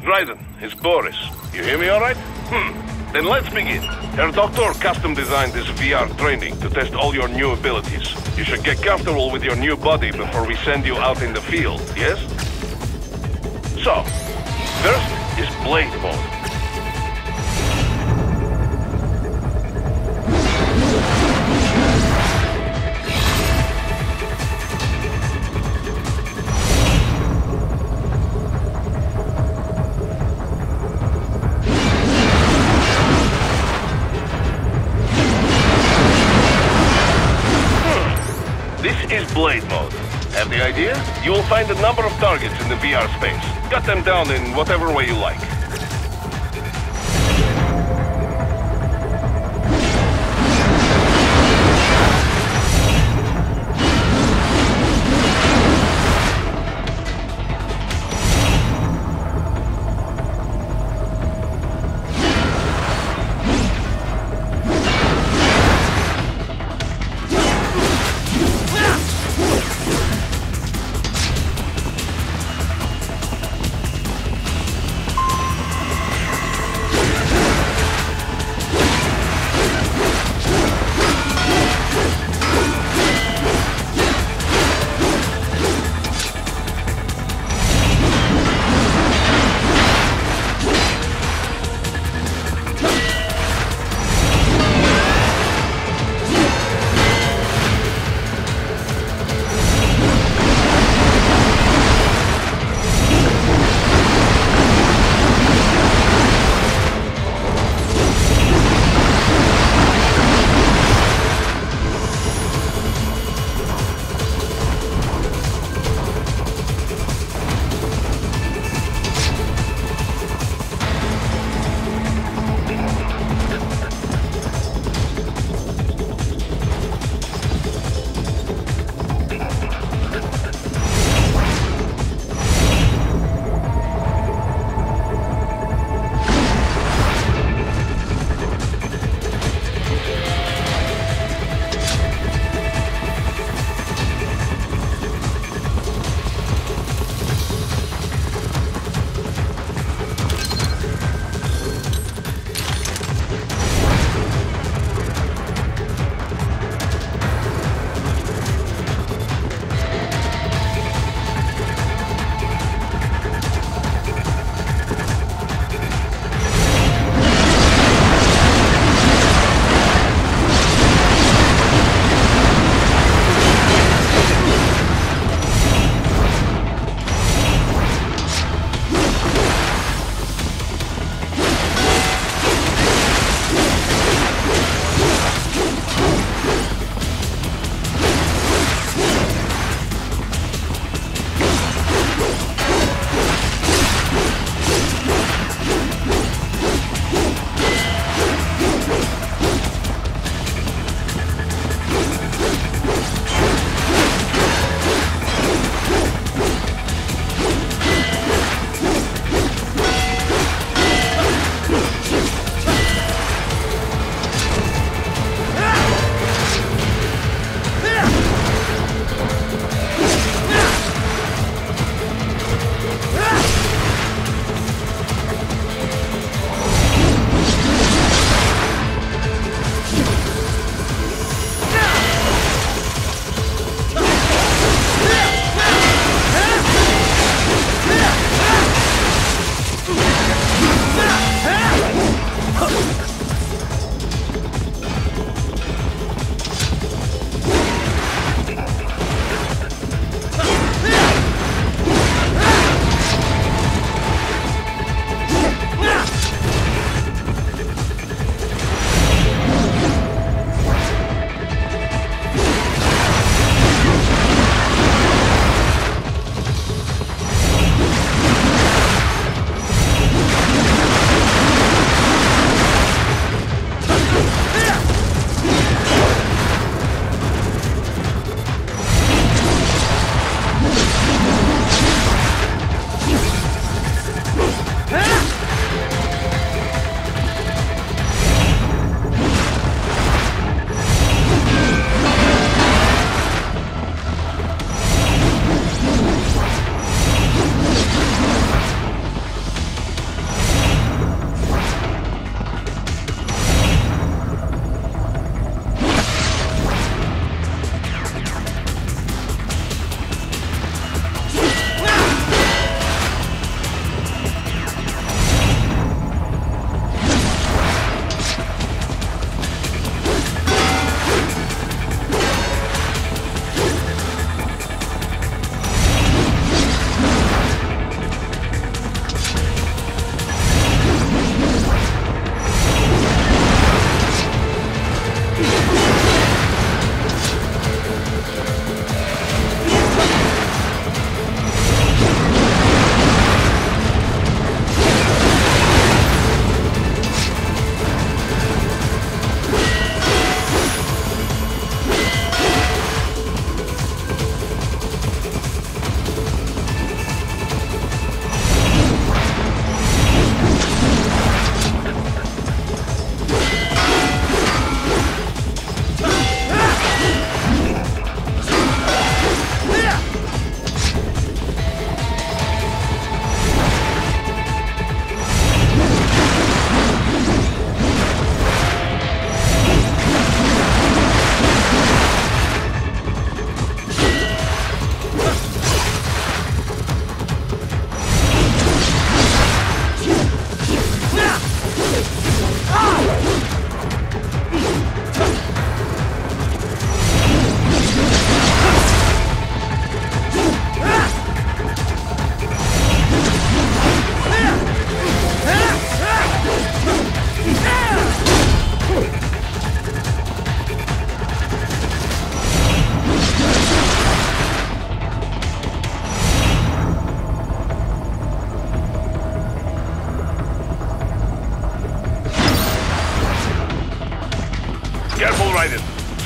Dryden, it's Boris. You hear me all right? Then let's begin. Herr Doctor custom designed this VR training to test all your new abilities. You should get comfortable with your new body before we send you out in the field, yes? So, first is Blade Mode. This is Blade Mode. Have the idea? You will find a number of targets in the VR space. Cut them down in whatever way you like.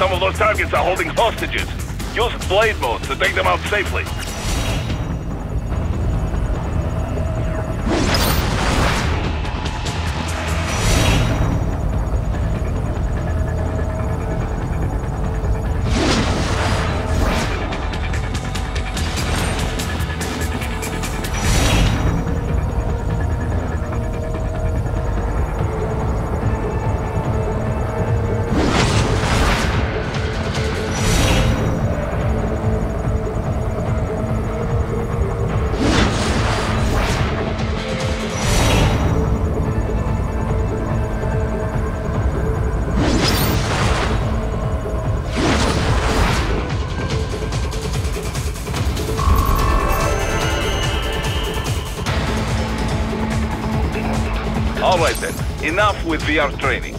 some of those targets are holding hostages. Use blade mode to take them out safely. All right then, enough with VR training.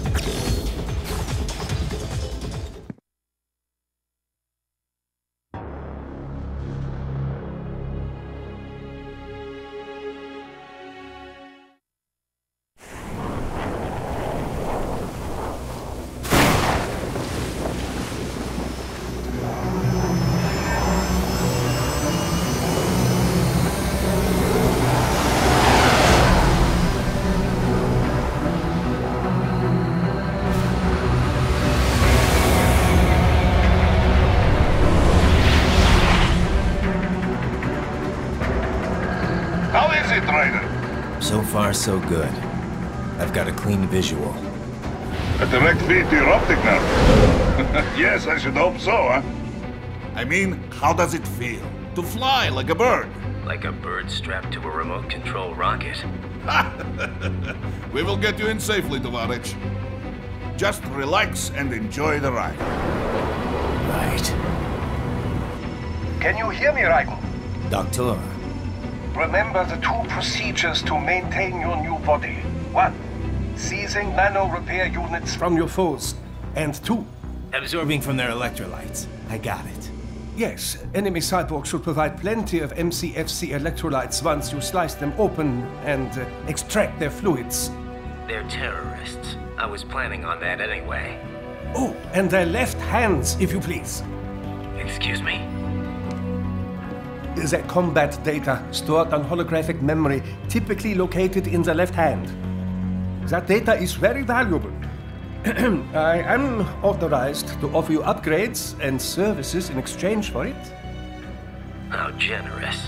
How is it, Ryder? So far, so good. I've got a clean visual. A direct feed to your optic nerve. Yes, I should hope so, huh? I mean, how does it feel? To fly like a bird? Like a bird strapped to a remote control rocket. We will get you in safely, Tovarich. Just relax and enjoy the ride. Right. Can you hear me, Raiden? Doctor. Remember the two procedures to maintain your new body. 1. Seizing nano repair units from your foes. And 2. Absorbing from their electrolytes. I got it. Yes, enemy cyborgs should provide plenty of MCFC electrolytes once you slice them open and extract their fluids. They're terrorists. I was planning on that anyway. Oh, and their left hands, if you please. Excuse me? The combat data stored on holographic memory, typically located in the left hand. That data is very valuable. I am authorized to offer you upgrades and services in exchange for it. How generous.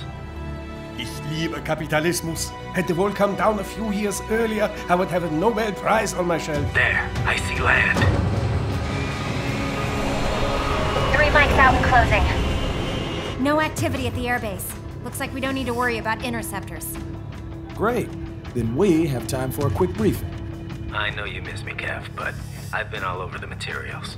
Ich liebe Kapitalismus. Had the wall come down a few years earlier, I would have a Nobel Prize on my shelf. There, I see land. 3 mics out and closing. No activity at the airbase. Looks like we don't need to worry about interceptors. Great. Then we have time for a quick briefing. I know you miss me, Kev, but I've been all over the materials.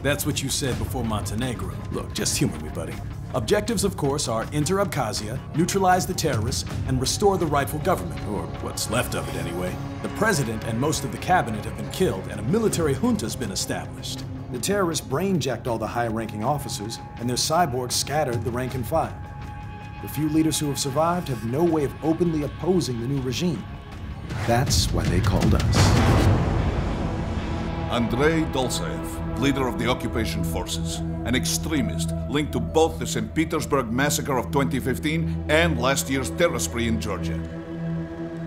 That's what you said before Montenegro. Look, just humor me, buddy. Objectives, of course, are enter Abkhazia, neutralize the terrorists, and restore the rightful government, or what's left of it anyway. The president and most of the cabinet have been killed, and a military junta's been established. The terrorists brain-jacked all the high-ranking officers, and their cyborgs scattered the rank and file. The few leaders who have survived have no way of openly opposing the new regime. That's why they called us. Andrei Dolzaev, leader of the occupation forces, an extremist linked to both the St. Petersburg massacre of 2015 and last year's terror spree in Georgia.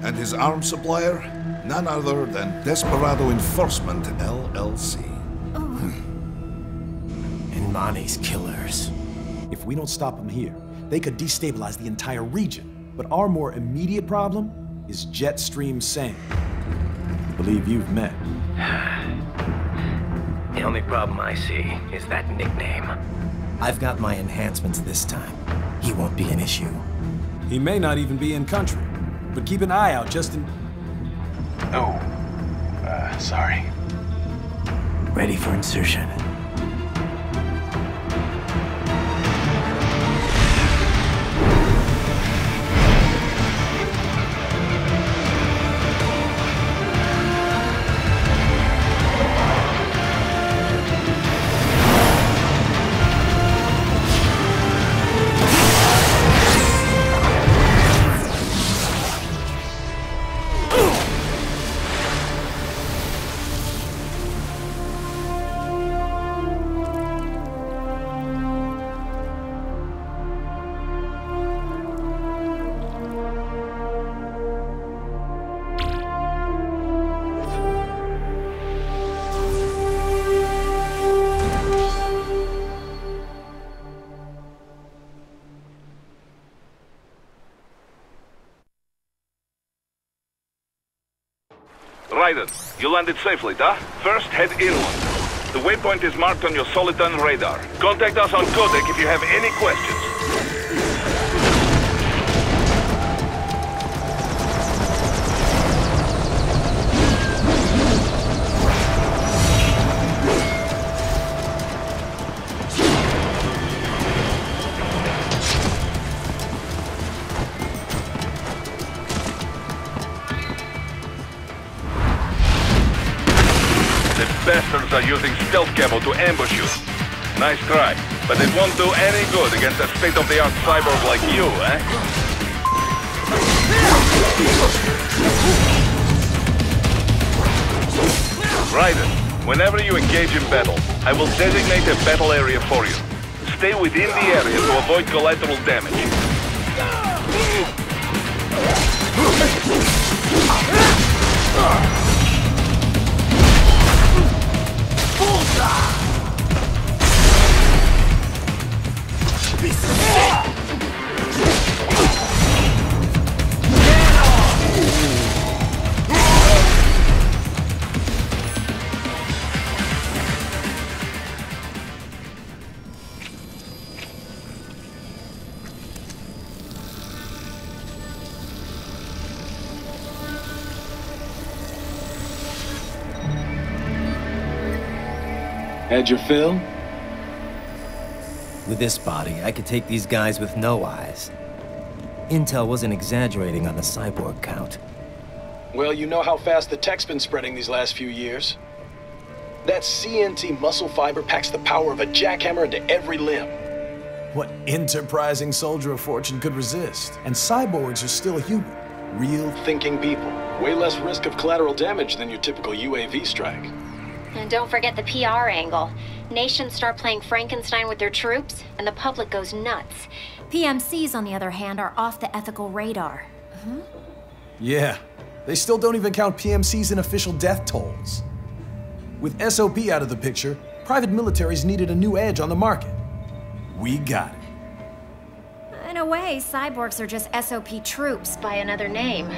And his arms supplier, none other than Desperado Enforcement, LLC. And Mani's killers. If we don't stop them here, they could destabilize the entire region. But our more immediate problem is Jetstream Singh. I believe you've met. The only problem I see is that nickname. I've got my enhancements this time. He won't be an issue. He may not even be in country, but keep an eye out just in... Oh, sorry. Ready for insertion. Raiden, you landed safely, da? First, head inland. The waypoint is marked on your Soliton radar. Contact us on Codec if you have any questions. Bastards are using stealth camo to ambush you. Nice try, but it won't do any good against a state-of-the-art cyborg like you, eh? Raiden, whenever you engage in battle, I will designate a battle area for you. Stay within the area to avoid collateral damage. Had your fill? With this body, I could take these guys with no eyes. Intel wasn't exaggerating on the cyborg count. Well, you know how fast the tech's been spreading these last few years. That CNT muscle fiber packs the power of a jackhammer into every limb. What enterprising soldier of fortune could resist? And cyborgs are still human. Real thinking people. Way less risk of collateral damage than your typical UAV strike. And don't forget the PR angle. Nations start playing Frankenstein with their troops, and the public goes nuts. PMCs, on the other hand, are off the ethical radar. Yeah, they still don't even count PMCs in official death tolls. With SOP out of the picture, private militaries needed a new edge on the market. We got it. In a way, cyborgs are just SOP troops by another name.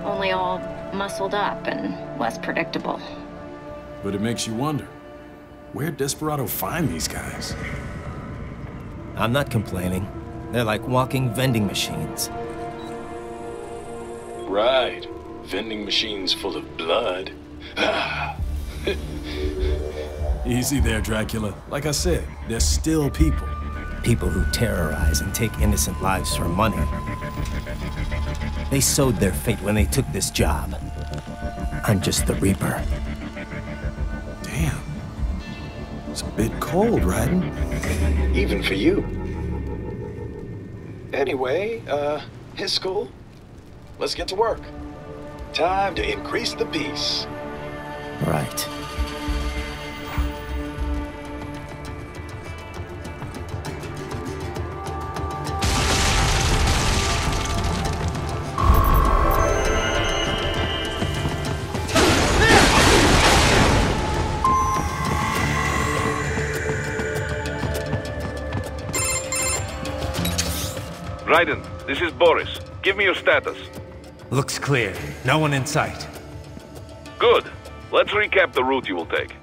Only all muscled up and less predictable. But it makes you wonder, where'd Desperado find these guys? I'm not complaining. They're like walking vending machines. Right. Vending machines full of blood. Easy there, Dracula. Like I said, they're still people. People who terrorize and take innocent lives for money. They sowed their fate when they took this job. I'm just the Reaper. Damn. It's a bit cold, Raiden. Even for you. Anyway, his school. Let's get to work. Time to increase the peace. Right. Raiden, this is Boris. Give me your status. Looks clear. No one in sight. Good. Let's recap the route you will take.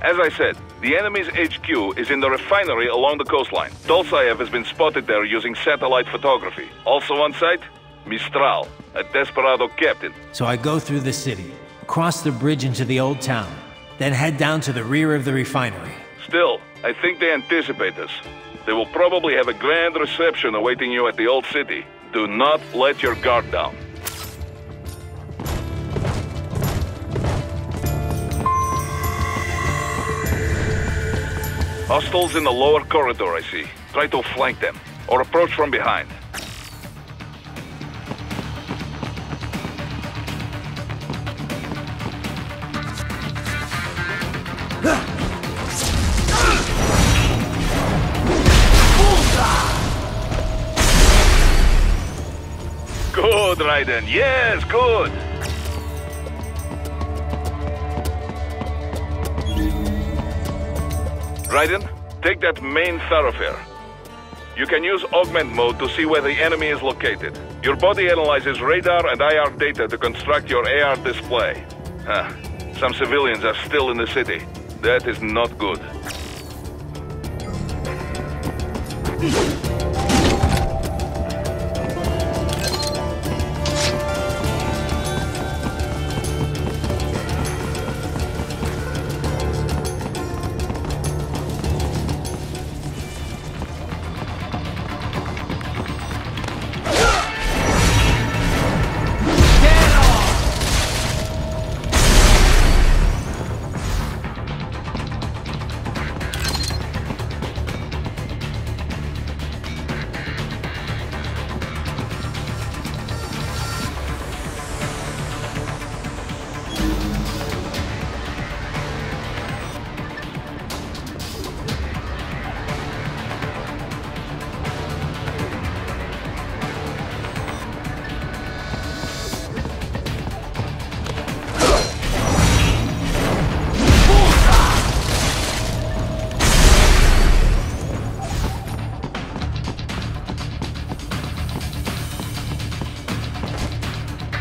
As I said, the enemy's HQ is in the refinery along the coastline. Dolzaev has been spotted there using satellite photography. Also on site, Mistral, a Desperado captain. So I go through the city, cross the bridge into the old town, then head down to the rear of the refinery. Still, I think they anticipate us. They will probably have a grand reception awaiting you at the old city. Do not let your guard down. Hostiles in the lower corridor, I see. Try to flank them, or approach from behind. Good, Raiden. Yes, good. Raiden, take that main thoroughfare. You can use augment mode to see where the enemy is located. Your body analyzes radar and IR data to construct your AR display. Huh. Some civilians are still in the city. That is not good.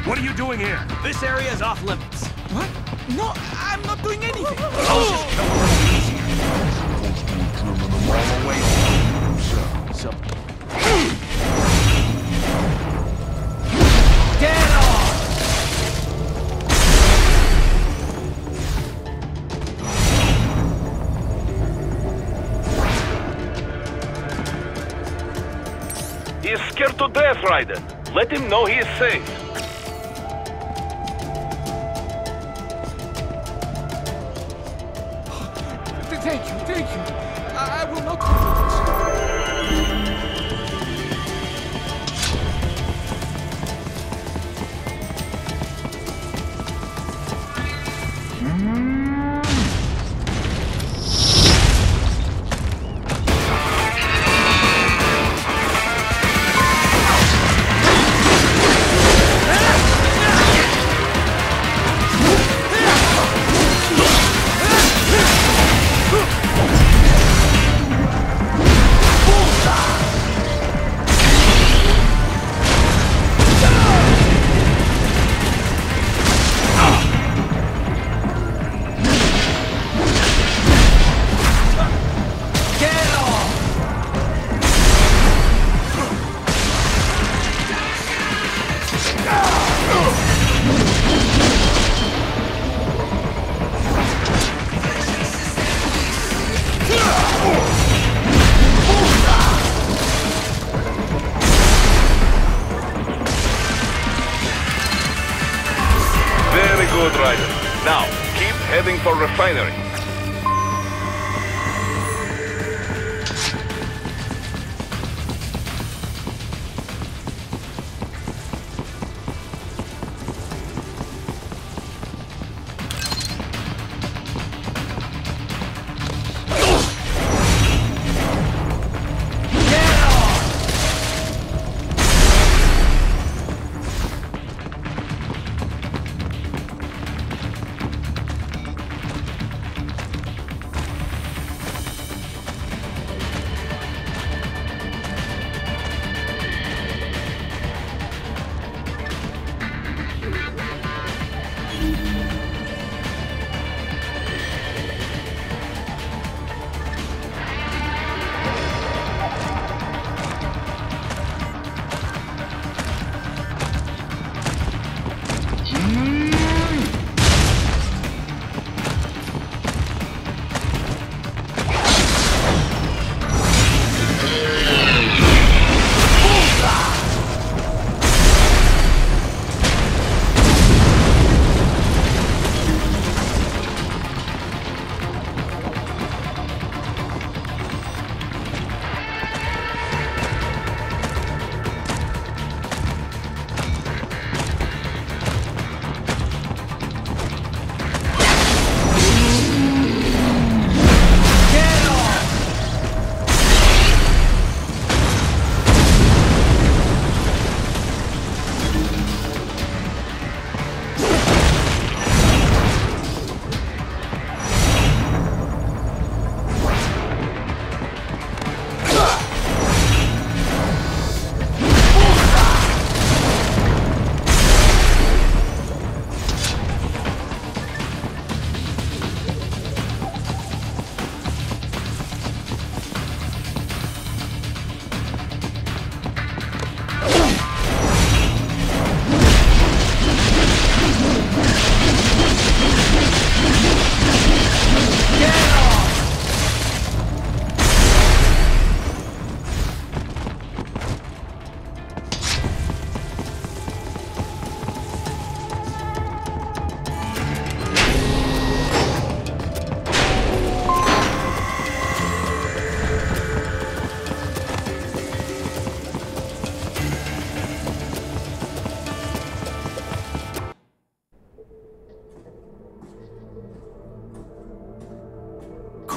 What are you doing here? This area is off limits. What? No, I'm not doing anything. Get off! He is scared to death, Raiden. Let him know he is safe. Thank you. I will not do this. Good, Raiden. Now, keep heading for refinery.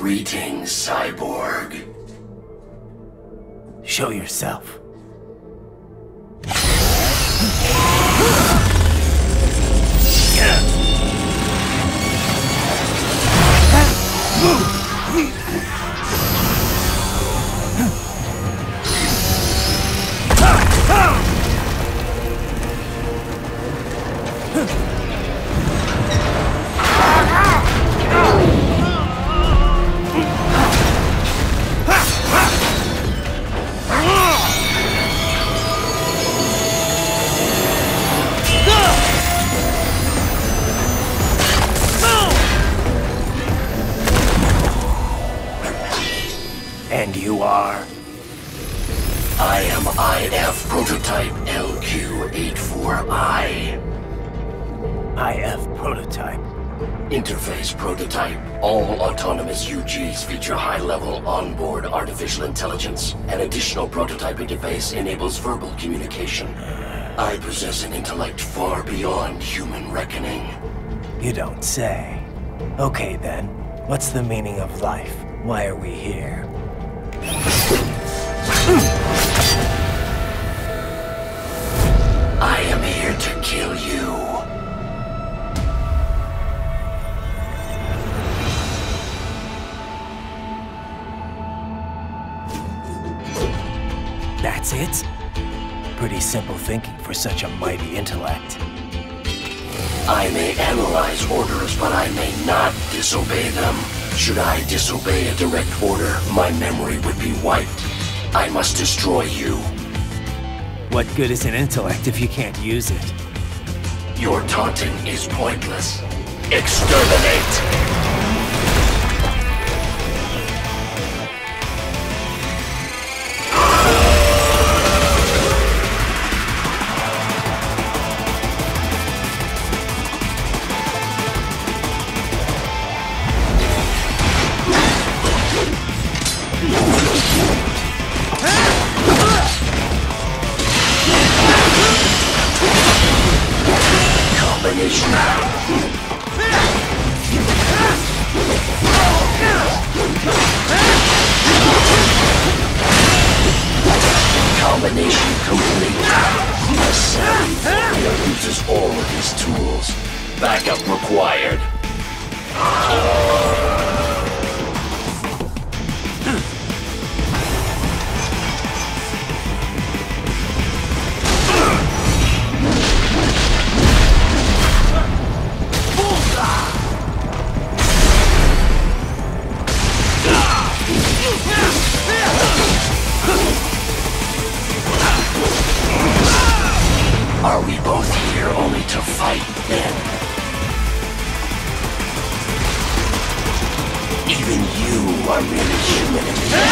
Greetings, cyborg. Show yourself. And you are? I am IF Prototype LQ84I. IF Prototype. Interface Prototype. All autonomous UGs feature high-level onboard artificial intelligence. An additional prototype interface enables verbal communication. I possess an intellect far beyond human reckoning. You don't say. Okay then, what's the meaning of life? Why are we here? I am here to kill you. That's it? Pretty simple thinking for such a mighty intellect. I may analyze orders, but I may not disobey them. Should I disobey a direct order, my memory would be wiped. I must destroy you. What good is an intellect if you can't use it? Your taunting is pointless. Exterminate! Combination complete. The Savvy Warrior uses all of his tools. Backup required. Are we both here only to fight, then? Even you are merely human in the end.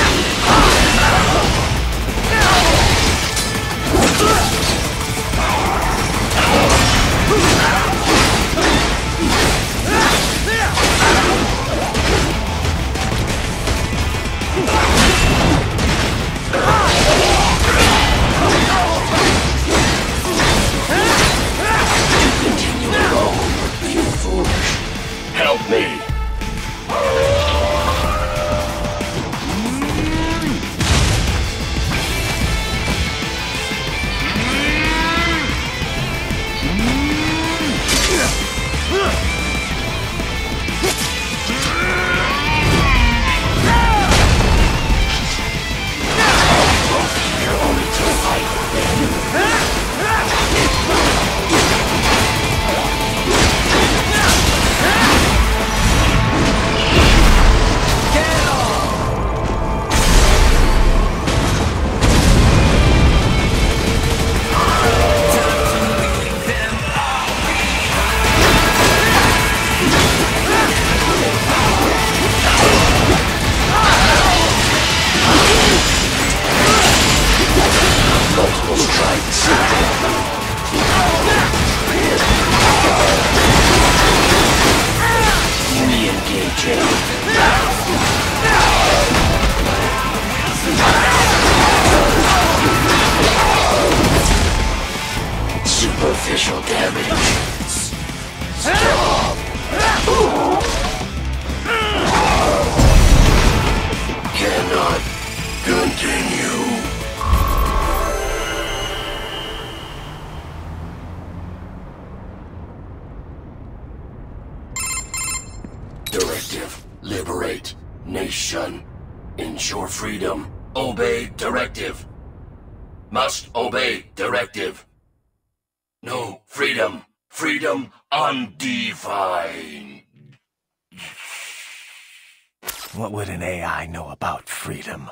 Continue alone would be foolish. Help me. You're only to fight, then. Multiple strikes. Re-engaging. Superficial damage. Stop. cannot continue. Directive. Liberate. Nation. Ensure freedom. Obey directive. Must obey directive. No freedom. Freedom undefined. What would an AI know about freedom?